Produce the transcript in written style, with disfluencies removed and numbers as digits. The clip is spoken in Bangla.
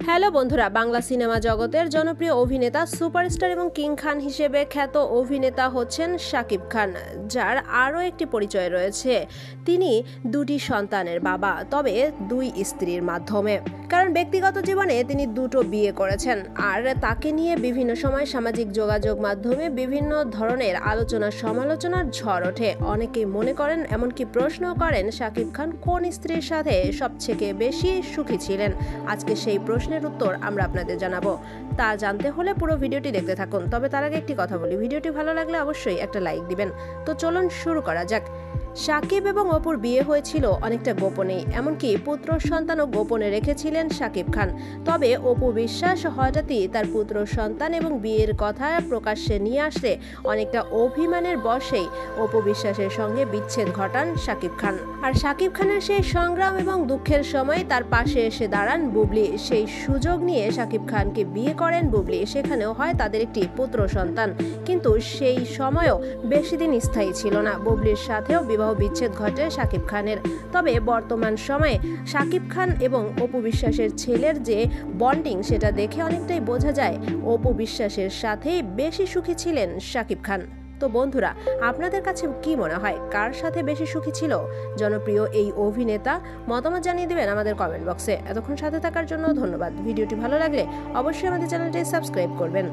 হ্যালো বন্ধুরা, বাংলা সিনেমা জগতের জনপ্রিয় অভিনেতা, সুপারস্টার এবং কিং খান হিসেবে খ্যাত অভিনেতা হচ্ছেন শাকিব খান, যার আরও একটি পরিচয় রয়েছে। তিনি দুটি সন্তানের বাবা, তবে দুই স্ত্রীর মাধ্যমে। কারণ ব্যক্তিগত জীবনে তিনি দুটো বিয়ে করেছেন, আর তাকে নিয়ে বিভিন্ন সময় সামাজিক যোগাযোগ মাধ্যমে বিভিন্ন ধরনের আলোচনা সমালোচনার ঝড় ওঠে। অনেকেই মনে করেন, এমনকি প্রশ্ন করেন, শাকিব খান কোন স্ত্রীর সাথে সবথেকে বেশি সুখী ছিলেন। আজকে সেই প্রশ্নের উত্তর আমরা আপনাদের জানাবো। তা জানতে হলে পুরো ভিডিওটি দেখতে থাকুন। তবে তার আগে একটি কথা বলি, ভিডিওটি ভালো লাগলে অবশ্যই একটা লাইক দিবেন। তো চলুন শুরু করা যাক। শাকিব এবং অপুর বিয়ে হয়েছিল অনেকটা গোপনেই, এমনকি পুত্র সন্তানও গোপনে রেখেছিলেন শাকিব খান। তবে অপু বিশ্বাস হঠাৎই তার পুত্র সন্তান এবং বিয়ের কথা প্রকাশ্যে নিয়ে আসলে অনেকটা অভিমানের বশেই অপু বিশ্বাসের সঙ্গে বিচ্ছেদ ঘটান শাকিব খান। আর শাকিব খানের সেই সংগ্রাম এবং দুঃখের সময় তার পাশে এসে দাঁড়ান বুবলি। সেই সুযোগ নিয়ে শাকিব খানকে বিয়ে করেন বুবলি। সেখানেও হয় তাদের একটি পুত্র সন্তান, কিন্তু সেই সময়ও বেশি দিন স্থায়ী ছিল না। বুবলির সাথেও বিবাহ বিচ্ছেদ ঘটে শাকিব খানের। তবে বর্তমান সময়ে শাকিব খান এবং অপু বিশ্বাসের ছেলের যে বন্ডিং, সেটা দেখে অনেকটাই বোঝা যায় অপু বিশ্বাসের সাথেই বেশি সুখী ছিলেন শাকিব খান। তো বন্ধুরা, আপনাদের কাছে কি মনে হয়, কার সাথে বেশি সুখী ছিল জনপ্রিয় এই অভিনেতা? মতামত জানিয়ে দেবেন আমাদের কমেন্ট বক্সে। এতক্ষণ সাথে থাকার জন্য ধন্যবাদ। ভিডিওটি ভালো লাগলে অবশ্যই আমাদের চ্যানেলটি সাবস্ক্রাইব করবেন।